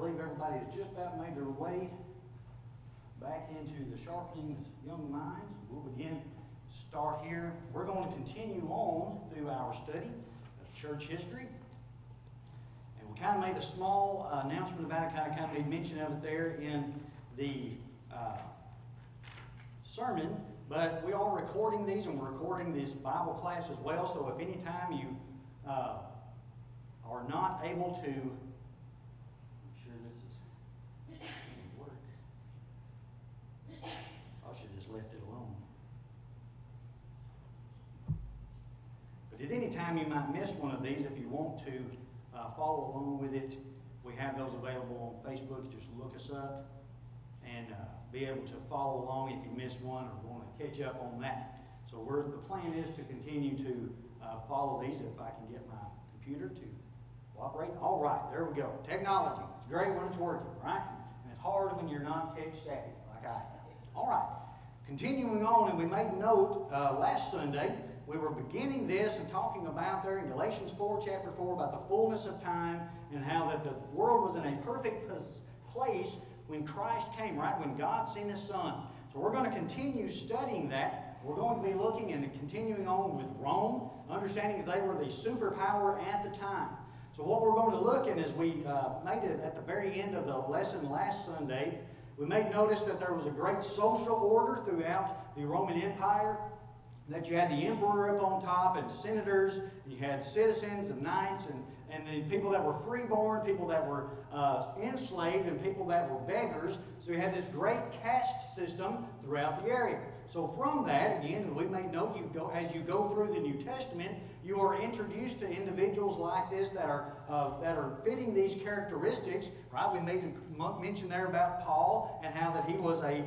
believe everybody has just about made their way back into the Sharpening Young Minds. We'll start here. We're going to continue on through our study of church history. And we kind of made a small announcement about it, kind of made mention of it there in the sermon. But we are recording these, and we're recording this Bible class as well. So if any time you are not able to, make sure this is going to work. I should have just left it alone. But at any time you might miss one of these, if you want to follow along with it, we have those available on Facebook. Just look us up and be able to follow along if you miss one or want to catch up on that. So the plan is to continue to follow these if I can get my computer to cooperate. All right, there we go. Technology. It's great when it's working, right? And it's hard when you're not tech savvy like I am. All right. Continuing on, and we made note last Sunday, we were beginning this and talking about there in Galatians 4, chapter 4, about the fullness of time and how that the world was in a perfect place when Christ came, right? When God sent His Son. So we're going to continue studying that. We're going to be looking and continuing on with Rome, understanding that they were the superpower at the time. So what we're going to look at is we made it at the very end of the lesson last Sunday. We made notice that there was a great social order throughout the Roman Empire, that you had the emperor up on top and senators, and you had citizens and knights and the people that were freeborn, people that were enslaved, and people that were beggars. So you had this great caste system throughout the area. So from that, again, we made note, as you go through the New Testament, you are introduced to individuals like this that are fitting these characteristics, right? We made a mention there about Paul and how that he was a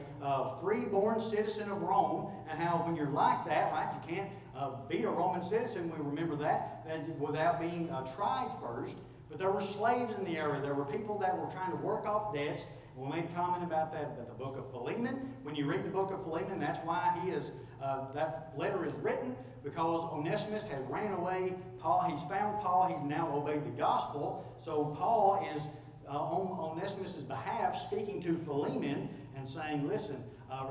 freeborn citizen of Rome, and how when you're like that, right, you can't beat a Roman citizen, we remember that without being tried first. But there were slaves in the area. There were people that were trying to work off debts. We made a comment about that at the book of Philemon. When you read the book of Philemon, that's why that letter is written, because Onesimus has ran away. He's found Paul. He's now obeyed the gospel. So Paul is on Onesimus' behalf speaking to Philemon and saying, listen,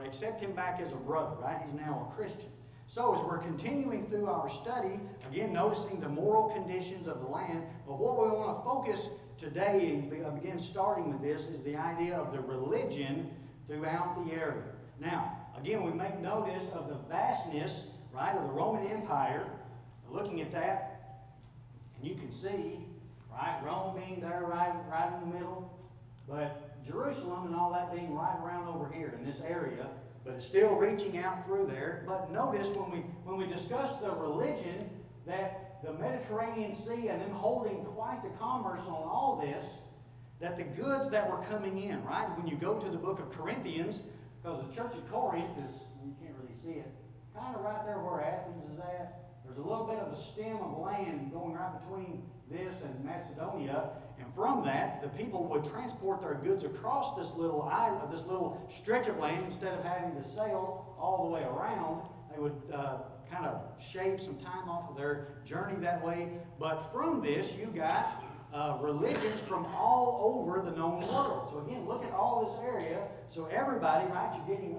accept him back as a brother, right? He's now a Christian. So as we're continuing through our study, again, noticing the moral conditions of the land, but what we want to focus today and begin starting with this is the idea of the religion throughout the area. Now, again, we make notice of the vastness, right, of the Roman Empire. Looking at that, and you can see, right, Rome being there right in the middle, but Jerusalem and all that being right around over here in this area, but it's still reaching out through there. But notice when we discuss the religion, that the Mediterranean Sea and them holding quite the commerce on all this, that the goods that were coming in, right? When you go to the book of Corinthians, because the church of Corinth is, you can't really see it, kind of right there where Athens is at. There's a little bit of a stem of land going right between this and Macedonia. And from that, the people would transport their goods across this little island, this little stretch of land, instead of having to sail all the way around. They would kind of shave some time off of their journey that way. But from this, you got religions from all over the known world. So again, look at all this area. So everybody, right, you're getting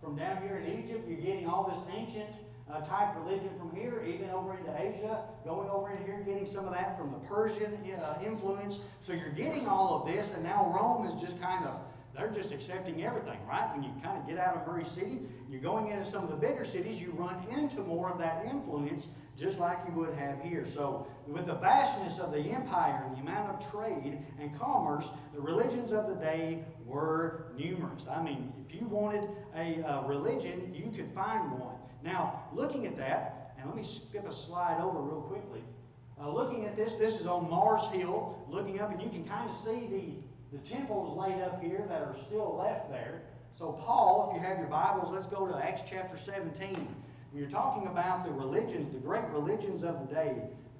from down here in Egypt, you're getting all this ancient type religion from here, even over into Asia, going over in here, getting some of that from the Persian influence. So you're getting all of this, and now Rome is just kind of, they're just accepting everything, right? When you kind of get out of Murray City, you're going into some of the bigger cities, you run into more of that influence, just like you would have here. So with the vastness of the empire and the amount of trade and commerce, the religions of the day were numerous. I mean, if you wanted a religion, you could find one. Now, looking at that, and let me skip a slide over real quickly. Looking at this is on Mars Hill, looking up, and you can kind of see the temples laid up here that are still left there. So Paul, if you have your Bibles, let's go to Acts chapter 17. When you're talking about the religions, the great religions of the day,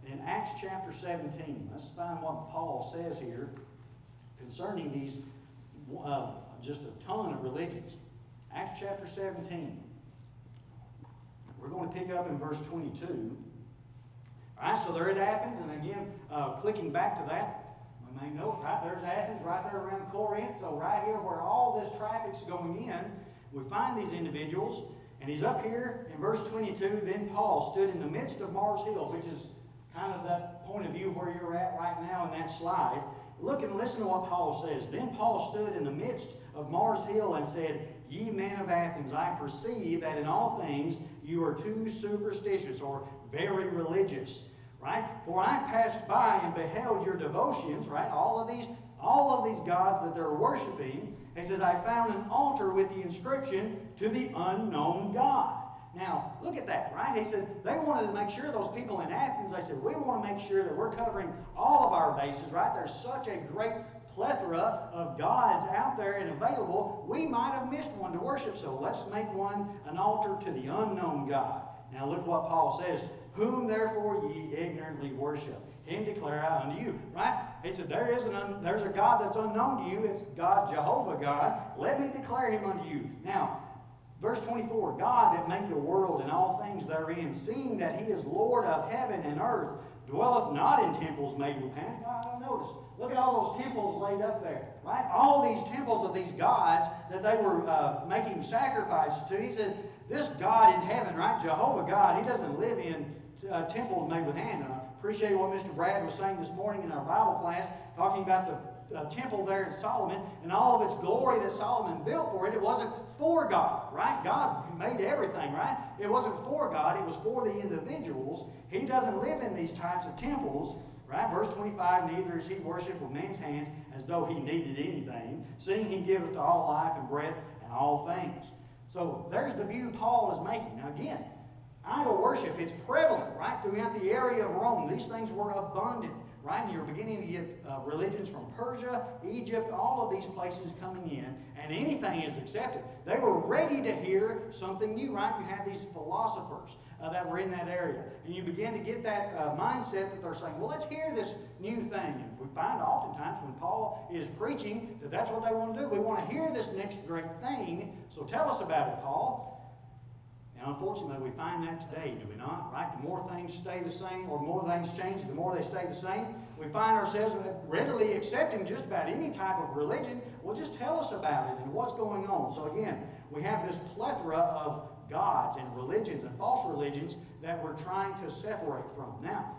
in Acts chapter 17, let's find what Paul says here concerning these, just a ton of religions. Acts chapter 17. We're going to pick up in verse 22. All right, so they're at Athens, and again, clicking back to that, We may know it, right? There's Athens right there around Corinth. So right here where all this traffic's going in, we find these individuals. And he's up here in verse 22. Then Paul stood in the midst of Mars Hill, which is kind of that point of view where you're at right now in that slide. Look and listen to what Paul says. Then Paul stood in the midst of Mars Hill and said, Ye men of Athens, I perceive that in all things you are too superstitious or very religious. Right? For I passed by and beheld your devotions, right? All of these gods that they're worshiping. He says, I found an altar with the inscription, to the unknown God. Now, look at that, right? He said they wanted to make sure, those people in Athens, they said, we want to make sure that we're covering all of our bases, right? There's such a great plethora of gods out there and available, we might have missed one to worship, so let's make one an altar to the unknown God. Now, look what Paul says. Whom therefore ye ignorantly worship, him declare I unto you. Right? He said, there's a God that's unknown to you. It's God, Jehovah God. Let me declare him unto you. Now, verse 24, God that made the world and all things therein, seeing that he is Lord of heaven and earth, dwelleth not in temples made with hands. Now, notice, look at all those temples laid up there. Right? All these temples of these gods that they were making sacrifices to. He said, this God in heaven, right, Jehovah God, he doesn't live in temples made with hands. And I appreciate what Mr. Brad was saying this morning in our Bible class, talking about the temple there in Solomon and all of its glory that Solomon built for it. It wasn't for God, right? God made everything, right? It wasn't for God. It was for the individuals. He doesn't live in these types of temples, right? Verse 25, neither is he worshipped with men's hands as though he needed anything, seeing he giveth to all life and breath and all things. So there's the view Paul is making. Now again, idol worship, it's prevalent, right, throughout the area of Rome. These things were abundant, right? And you're beginning to get religions from Persia, Egypt, all of these places coming in, and anything is accepted. They were ready to hear something new, right? You had these philosophers that were in that area. And you begin to get that mindset that they're saying, well, let's hear this new thing. And we find oftentimes when Paul is preaching that that's what they want to do. We want to hear this next great thing, so tell us about it, Paul. And unfortunately, we find that today, do we not? Right? The more things stay the same, or more things change, the more they stay the same. We find ourselves readily accepting just about any type of religion. Well, just tell us about it and what's going on. So again, we have this plethora of gods and religions and false religions that we're trying to separate from. Now,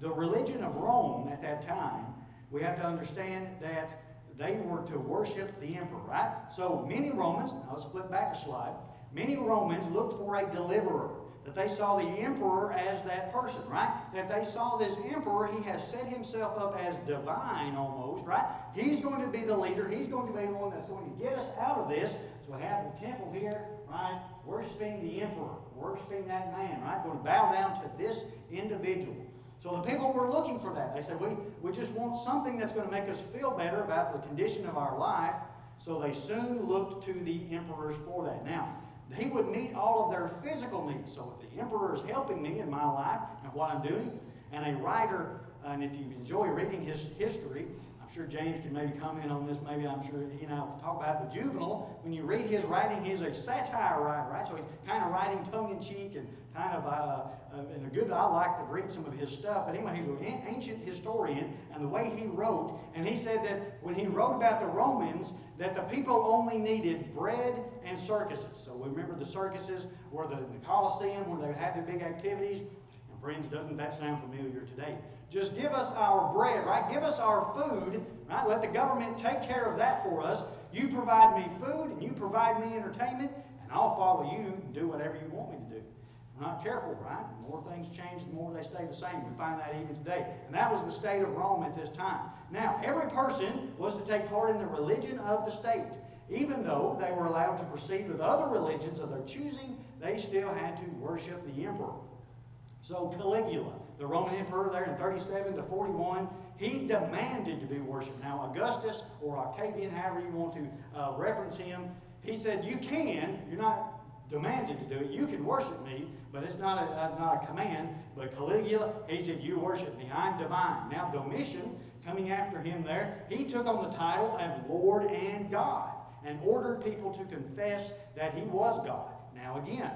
the religion of Rome at that time, we have to understand that they were to worship the emperor, right? So many Romans, now let's flip back a slide, many Romans looked for a deliverer, that they saw the emperor as that person, right? That they saw this emperor, he has set himself up as divine almost, right? He's going to be the leader. He's going to be the one that's going to get us out of this. So we have the temple here, right? Worshiping the emperor, worshiping that man, right? Going to bow down to this individual. So the people were looking for that. They said, we just want something that's going to make us feel better about the condition of our life. So they soon looked to the emperors for that. Now, he would meet all of their physical needs. So if the emperor is helping me in my life and what I'm doing, and a writer, and if you enjoy reading his history, I'm sure James can maybe comment on this. Maybe I'm sure he and I will talk about it. But Juvenal, when you read his writing, he's a satire writer, right? So he's kind of writing tongue-in-cheek and kind of in a good. I like to read some of his stuff. But anyway, he's an ancient historian, and the way he wrote, and he said that when he wrote about the Romans, that the people only needed bread and circuses. So we remember the circuses were the Colosseum, where they would have their big activities. And friends, doesn't that sound familiar today? Just give us our bread, right? Give us our food, right? Let the government take care of that for us. You provide me food and you provide me entertainment, and I'll follow you and do whatever you want me to do. If we're not careful, right? The more things change, the more they stay the same. We find that even today. And that was the state of Rome at this time. Now, every person was to take part in the religion of the state. Even though they were allowed to proceed with other religions of their choosing, they still had to worship the emperor. So Caligula, the Roman emperor there in 37 to 41, he demanded to be worshipped. Now Augustus or Octavian, however you want to reference him, he said, you can, you're not demanded to do it, you can worship me, but it's not a command. But Caligula, he said, you worship me, I'm divine. Now Domitian, coming after him there, he took on the title of Lord and God and ordered people to confess that he was God. Now again,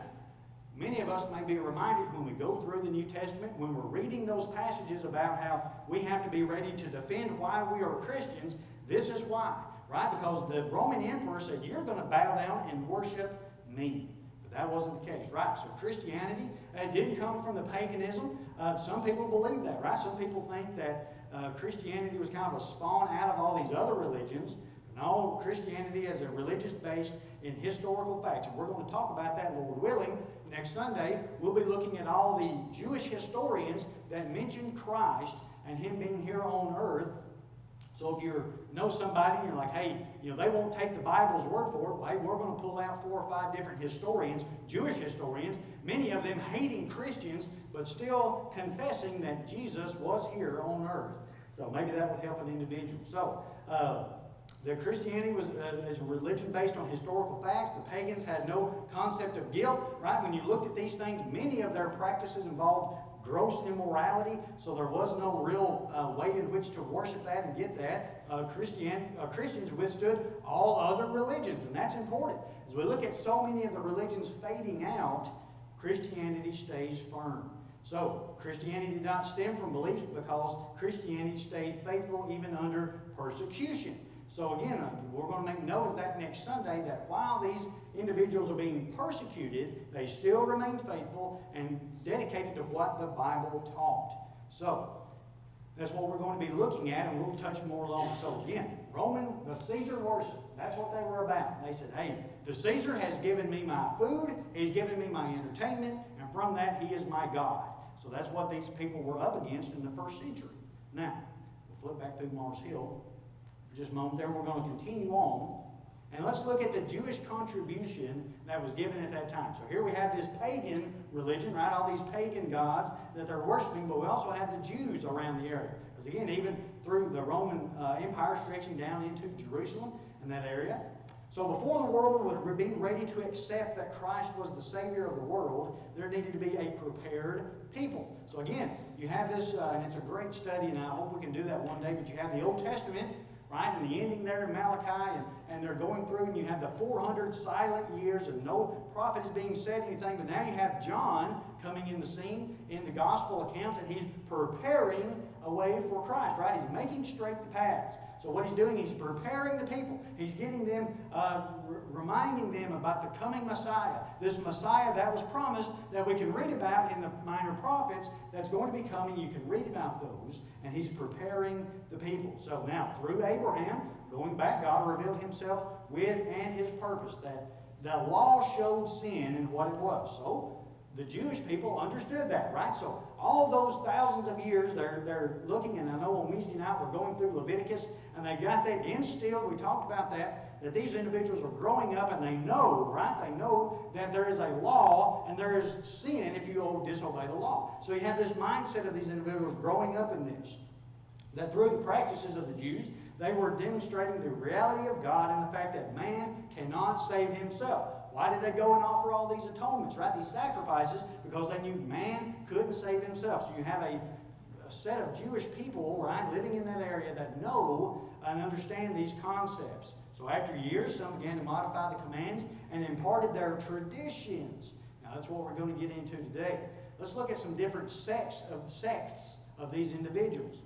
Many of us may be reminded when we go through the New Testament, when we're reading those passages about how we have to be ready to defend why we are Christians, this is why, right? Because the Roman emperor said, you're going to bow down and worship me. But that wasn't the case, right? So Christianity didn't come from the paganism. Some people believe that, right? Some people think that Christianity was kind of a spawn out of all these other religions. No, Christianity is a religious based in historical facts. And we're going to talk about that, Lord willing. Next Sunday, we'll be looking at all the Jewish historians that mention Christ and Him being here on earth. So if you know somebody and you're like, hey, they won't take the Bible's word for it, well, hey, we're going to pull out 4 or 5 different historians, Jewish historians, many of them hating Christians, but still confessing that Jesus was here on earth. So maybe that would help an individual. So, the Christianity is a religion based on historical facts. The pagans had no concept of guilt, right? When you looked at these things, many of their practices involved gross immorality, so there was no real way in which to worship that and get that. Christians withstood all other religions, and that's important. As we look at so many of the religions fading out, Christianity stays firm. So, Christianity did not stem from beliefs because Christianity stayed faithful even under persecution. So again, we're going to make note of that next Sunday, that while these individuals are being persecuted, they still remain faithful and dedicated to what the Bible taught. So, that's what we're going to be looking at, and we'll touch more along. So again, the Caesar worship, that's what they were about. They said, hey, the Caesar has given me my food, he's given me my entertainment, and from that he is my God. So that's what these people were up against in the first century. Now, we'll flip back through Mars Hill. Just a moment there, we're going to continue on. And let's look at the Jewish contribution that was given at that time. So here we have this pagan religion, right? All these pagan gods that they're worshiping, but we also have the Jews around the area. Because again, even through the Roman Empire stretching down into Jerusalem and that area. So before the world would be ready to accept that Christ was the Savior of the world, there needed to be a prepared people. So again, you have this, and it's a great study, and I hope we can do that one day, but you have the Old Testament, right? And the ending there in Malachi, and they're going through, and you have the 400 silent years, and no prophet is being said anything. But now you have John coming in the scene in the gospel accounts, and he's preparing a way for Christ, right? He's making straight the paths. So what he's doing, he's preparing the people. He's getting them, reminding them about the coming Messiah. This Messiah that was promised, that we can read about in the minor prophets, that's going to be coming. You can read about those. And he's preparing the people. So now, through Abraham, going back, God revealed himself with and his purpose. That the law showed sin and what it was. So the Jewish people understood that, right? So all those thousands of years, they're looking, and I know on Wednesday night we're going through Leviticus, and they've got that instilled, we talked about that these individuals are growing up and they know, right? They know that there is a law and there is sin if you disobey the law. So you have this mindset of these individuals growing up in this. That through the practices of the Jews, they were demonstrating the reality of God and the fact that man cannot save himself. Why did they go and offer all these atonements, right? These sacrifices, because they knew man couldn't save himself. So you have a set of Jewish people, right, living in that area that know and understand these concepts. So after years, some began to modify the commands and imparted their traditions. Now that's what we're going to get into today. Let's look at some different sects of these individuals.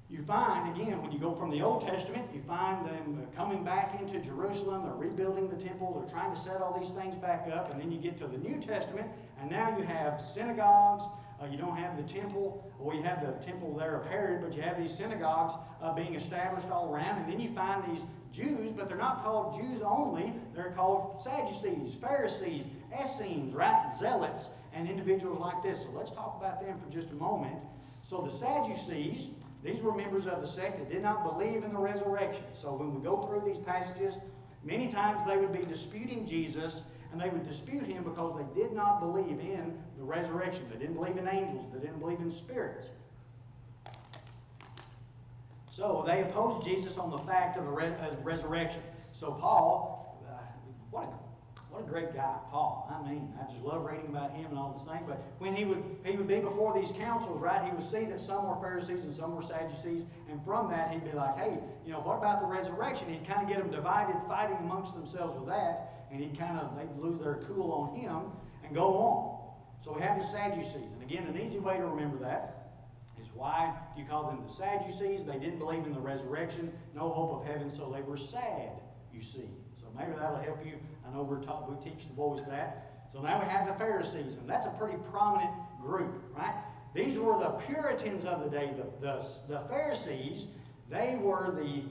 You find, again, when you go from the Old Testament, you find them coming back into Jerusalem. They're rebuilding the temple. They're trying to set all these things back up. And then you get to the New Testament, and now you have synagogues. You don't have the temple, or you have the temple there of Herod, but you have these synagogues being established all around. And then you find these Jews, but they're not called Jews only. They're called Sadducees, Pharisees, Essenes, right? Zealots, and individuals like this. So let's talk about them for just a moment. So the Sadducees, these were members of the sect that did not believe in the resurrection. So when we go through these passages, many times they would be disputing Jesus, and they would dispute him because they did not believe in the resurrection. They didn't believe in angels. They didn't believe in spirits. So they opposed Jesus on the fact of the resurrection. So Paul, what a great guy, Paul. I mean, I just love reading about him and all this thing. But when he would be before these councils, right, he would see that some were Pharisees and some were Sadducees. And from that, he'd be like, hey, what about the resurrection? He'd kind of get them divided, fighting amongst themselves with that. And they'd lose their cool on him. and go on. So we have the Sadducees. And again, an easy way to remember that is why do you call them the Sadducees? They didn't believe in the resurrection, no hope of heaven, so they were sad, you see. So maybe that'll help you. I know we teach the boys that. So now we have the Pharisees, and that's a pretty prominent group, right? These were the Puritans of the day. The Pharisees, they were the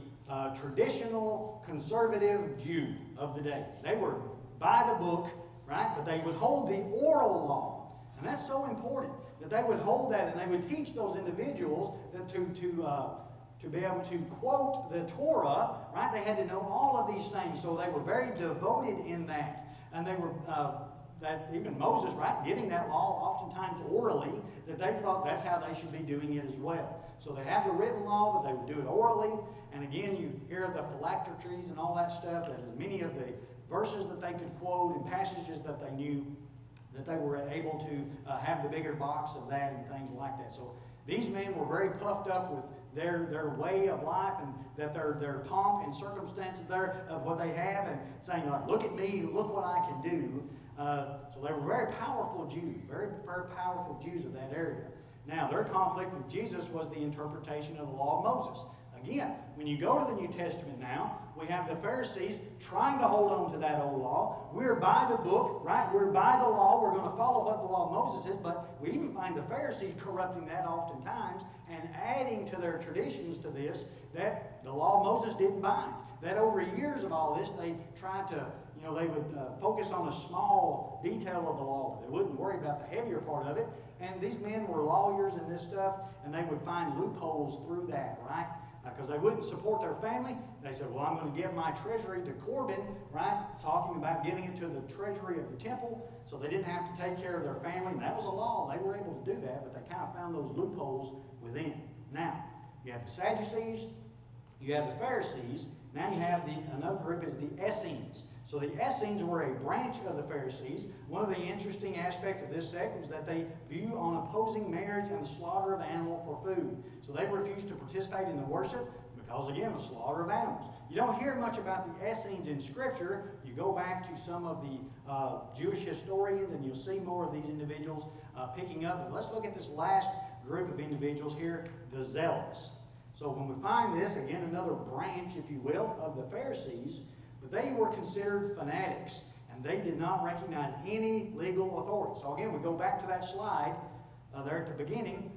traditional conservative Jew of the day. They were by the book, right? But they would hold the oral law. And that's so important, that they would hold that and they would teach those individuals that to be able to quote the Torah, right? They had to know all of these things. So they were very devoted in that. And they were, that even Moses, right, giving that law oftentimes orally, that they thought that's how they should be doing it as well. So they have the written law, but they would do it orally. And again, you hear the phylacteries and all that stuff, that as many of the verses that they could quote and passages that they knew, that they were able to have the bigger box of that and things like that. So these men were very puffed up with their way of life and that their pomp and circumstances there of what they have, and saying, like, look at me, look what I can do. So they were very powerful Jews, very, very powerful Jews of that area. Now, their conflict with Jesus was the interpretation of the law of Moses. Again, when you go to the New Testament now, we have the Pharisees trying to hold on to that old law. We're by the book, right? We're by the law. We're going to follow what the law of Moses is, but we even find the Pharisees corrupting that oftentimes and adding to their traditions to this that the law of Moses didn't bind. That over years of all this, they tried to, they would focus on a small detail of the law, but they wouldn't worry about the heavier part of it. And these men were lawyers in this stuff, and they would find loopholes through that, right? Because they wouldn't support their family. They said, well, I'm going to give my treasury to Corbin, right? Talking about giving it to the treasury of the temple, so they didn't have to take care of their family. And that was a law. They were able to do that, but they kind of found those loopholes within. Now, you have the Sadducees, you have the Pharisees, now you have another group is the Essenes. So the Essenes were a branch of the Pharisees. One of the interesting aspects of this sect was that they view on opposing marriage and the slaughter of animal for food. So they refused to participate in the worship because, again, the slaughter of animals. You don't hear much about the Essenes in Scripture. You go back to some of the Jewish historians and you'll see more of these individuals picking up. But let's look at this last group of individuals here, the Zealots. So when we find this, again, another branch, if you will, of the Pharisees, but they were considered fanatics, and they did not recognize any legal authority. So again, we go back to that slide there at the beginning.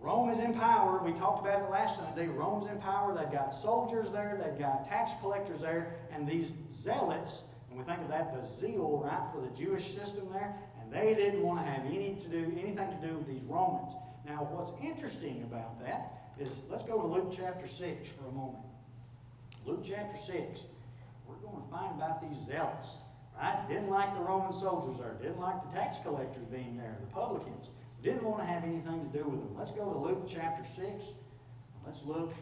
Rome is in power. We talked about it last Sunday. Rome's in power. They've got soldiers there. They've got tax collectors there. And these zealots, and we think of that, the zeal, right, for the Jewish system there, and they didn't want to have anything to do with these Romans. Now, what's interesting about that is, let's go to Luke chapter 6 for a moment. Luke chapter 6. We're going to find about these zealots, right? Didn't like the Roman soldiers there. Didn't like the tax collectors being there, the publicans. Didn't want to have anything to do with them. Let's go to Luke chapter 6. Let's look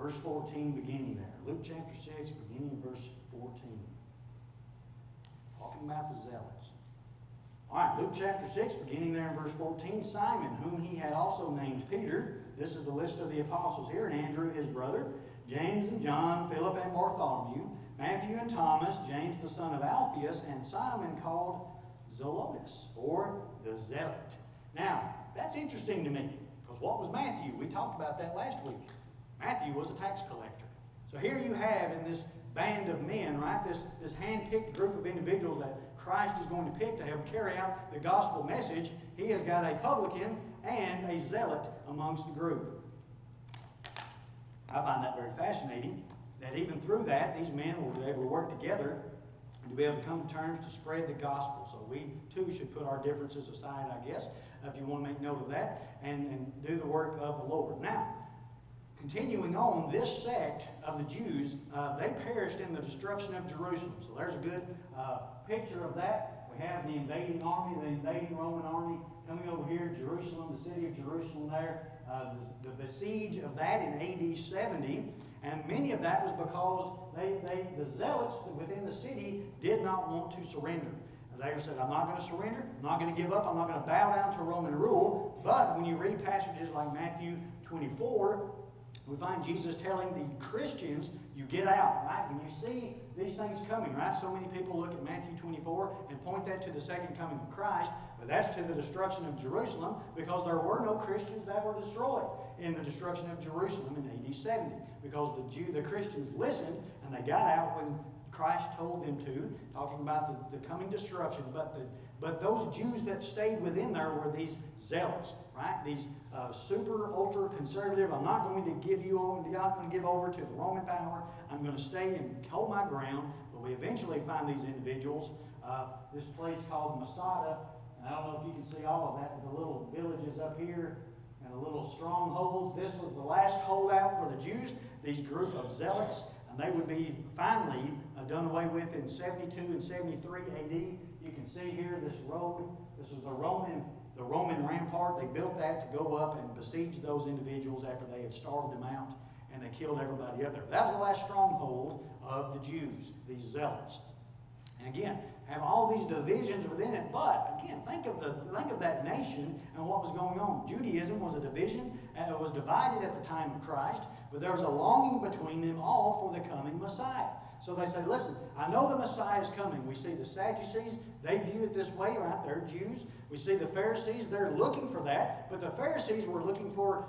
verse 14 beginning there. Luke chapter 6 beginning verse 14. Talking about the zealots. All right, Luke chapter 6 beginning there in verse 14. Simon, whom he had also named Peter. This is the list of the apostles here. And Andrew his brother. James and John, Philip and Bartholomew. Matthew and Thomas, James the son of Alphaeus, and Simon called Zelotes, or the Zealot. Now, that's interesting to me, because what was Matthew? We talked about that last week. Matthew was a tax collector. So here you have in this band of men, right, this hand-picked group of individuals that Christ is going to pick to help carry out the gospel message. He has got a publican and a zealot amongst the group. I find that very fascinating, that even through that, these men were able to work together and to be able to come to terms to spread the gospel. So we, too, should put our differences aside, I guess, if you want to make note of that, and do the work of the Lord. Now, continuing on, this sect of the Jews, they perished in the destruction of Jerusalem. So there's a good picture of that. We have the invading army, the invading Roman army coming over here, Jerusalem, the city of Jerusalem there, the besiege of that in AD 70. And many of that was because the zealots within the city did not want to surrender. They said, I'm not going to surrender, I'm not going to give up, I'm not going to bow down to Roman rule. But when you read passages like Matthew 24, we find Jesus telling the Christians you get out, right? When you see these things coming, right? So many people look at Matthew 24 and point that to the second coming of Christ, but that's to the destruction of Jerusalem, because there were no Christians that were destroyed in the destruction of Jerusalem in AD 70, because the Christians listened and they got out when Christ told them to, talking about the coming destruction. But those Jews that stayed within there were these zealots, right? These super ultra conservative. I'm not going to give you over. I'm not going to give over to the Roman power. I'm going to stay and hold my ground. But we eventually find these individuals. This place called Masada, and I don't know if you can see all of that, but the little villages up here and the little strongholds. This was the last holdout for the Jews. These group of zealots. And they would be finally done away with in 72 and 73 AD. You can see here this road. This was the Roman rampart. They built that to go up and besiege those individuals after they had starved them out, and they killed everybody up there. That was the last stronghold of the Jews, these zealots. And again, have all these divisions within it. But again, think of that nation and what was going on. Judaism was a division, and it was divided at the time of Christ. But there was a longing between them all for the coming Messiah. So they say, listen, I know the Messiah is coming. We see the Sadducees, they view it this way, right? They're Jews. We see the Pharisees, they're looking for that. But the Pharisees were looking for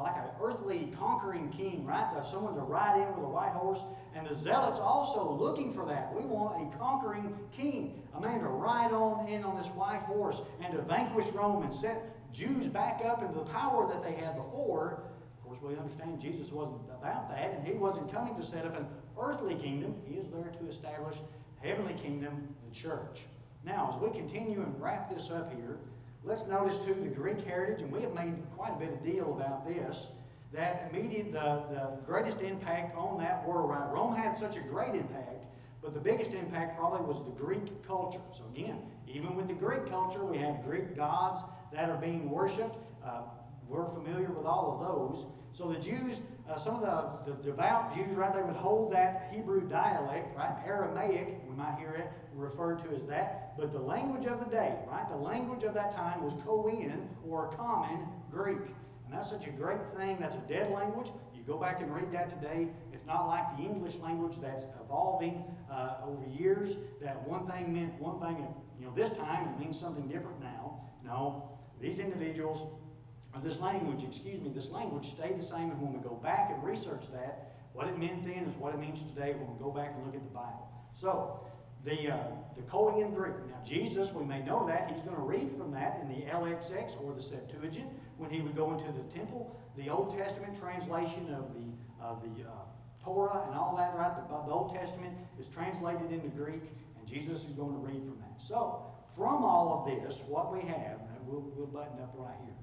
like an earthly conquering king, right? Someone to ride in with a white horse. And the Zealots also looking for that. We want a conquering king, a man to ride on in on this white horse and to vanquish Rome and set Jews back up into the power that they had before. Of course, we understand Jesus wasn't about that, and he wasn't coming to set up an earthly kingdom. He is there to establish the heavenly kingdom, the church. Now, as we continue and wrap this up here, let's notice too the Greek heritage, and we have made quite a bit of deal about this, that the greatest impact on that were, right? Rome had such a great impact, but the biggest impact probably was the Greek culture. So again, even with the Greek culture, we have Greek gods that are being worshipped. We're familiar with all of those. So the Jews, some of the devout Jews, right, they would hold that Hebrew dialect, right, Aramaic, we might hear it referred to as that, but the language of the day, right, the language of that time was Koine, or Common Greek. And that's such a great thing. That's a dead language. You go back and read that today. It's not like the English language that's evolving over years, that one thing meant one thing, and this time it means something different now. No, these individuals, or this language stayed the same, and when we go back and research that, what it meant then is what it means today when we go back and look at the Bible. So, the Koine Greek. Now, Jesus, we may know that, he's going to read from that in the LXX, or the Septuagint, when he would go into the temple. The Old Testament translation of the Torah and all that, right? The Old Testament is translated into Greek, and Jesus is going to read from that. So, from all of this, what we have, and we'll button up right here.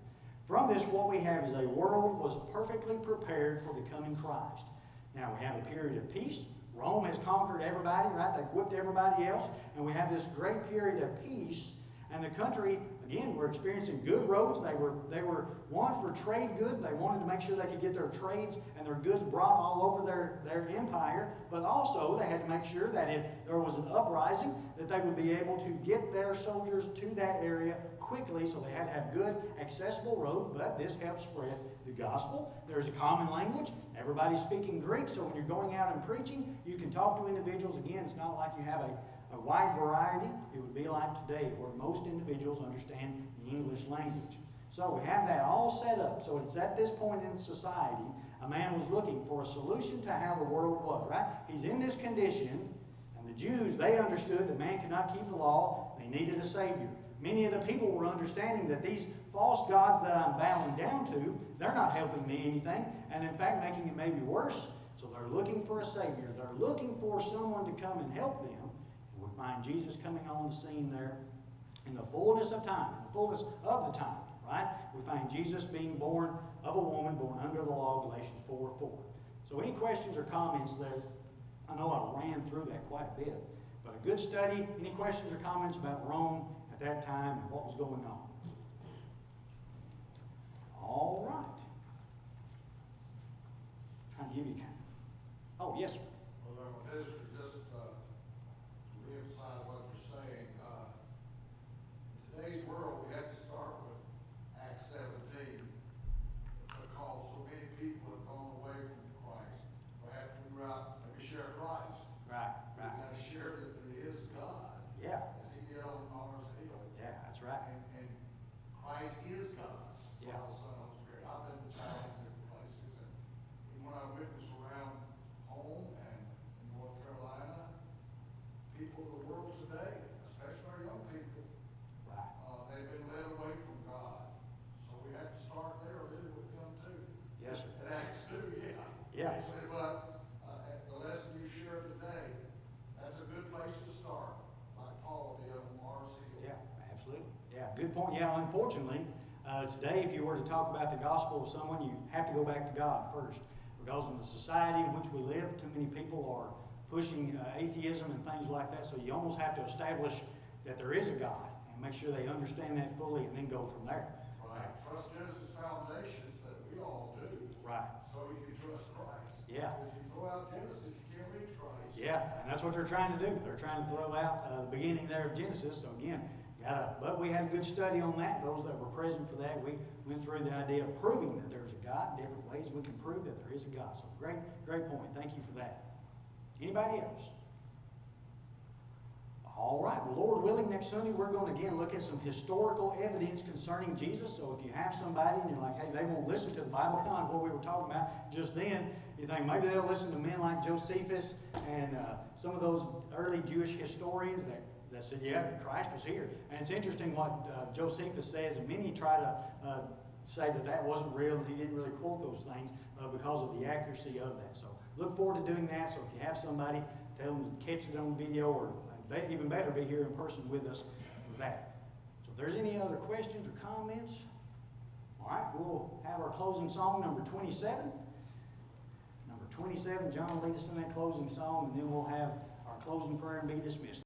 From this, what we have is a world was perfectly prepared for the coming Christ. Now, we have a period of peace. Rome has conquered everybody, right? They've whipped everybody else. And we have this great period of peace. And the country, again, we're experiencing good roads. They were one for trade goods. They wanted to make sure they could get their trades and their goods brought all over their empire. But also, they had to make sure that if there was an uprising, that they would be able to get their soldiers to that area quickly. So they had to have good, accessible road. But this helped spread the gospel. There's a common language. Everybody's speaking Greek. So when you're going out and preaching, you can talk to individuals. Again, it's not like you have a wide variety. It would be like today, where most individuals understand the English language. So we have that all set up. So it's at this point in society, a man was looking for a solution to how the world was, right? He's in this condition, and the Jews, they understood that man could not keep the law. They needed a Savior. Many of the people were understanding that these false gods that I'm bowing down to, they're not helping me anything, and in fact making it maybe worse. So they're looking for a Savior. They're looking for someone to come and help them. We find Jesus coming on the scene there in the fullness of time, in the fullness of the time, right? We find Jesus being born of a woman, born under the law, Galatians 4:4. So any questions or comments there? I know I ran through that quite a bit, but a good study. Any questions or comments about Rome at that time and what was going on? All right. Trying to give you kind of. Oh, yes, sir. Well, just reemphasize what you're saying. In today's world, we have to start with Acts 17 because so many people have gone away from Christ. point. Yeah, unfortunately, today, if you were to talk about the gospel with someone, you have to go back to God first. Because in the society in which we live, too many people are pushing atheism and things like that. So you almost have to establish that there is a God and make sure they understand that fully and then go from there. Right. Trust Genesis foundations that we all do. Right. So you can trust Christ. Yeah. If you throw out Genesis, you can't reach Christ. Yeah, and that's what they're trying to do. They're trying to throw out the beginning there of Genesis. So again, but we had a good study on that. Those that were present for that, we went through the idea of proving that there's a God. Different ways we can prove that there is a God. So great point. Thank you for that. Anybody else? All right. Well, Lord willing, next Sunday we're going to again look at some historical evidence concerning Jesus. So if you have somebody and you're like, hey, they won't listen to the Bible, kind of like what we were talking about just then, you think maybe they'll listen to men like Josephus and some of those early Jewish historians that said, yeah, Christ was here. And it's interesting what Josephus says, and many try to say that wasn't real, and he didn't really quote those things because of the accuracy of that. So look forward to doing that. So if you have somebody, tell them to catch it on video, or even better, be here in person with us for that. So if there's any other questions or comments, all right, we'll have our closing song, number 27. Number 27, John will lead us in that closing song, and then we'll have our closing prayer and be dismissed.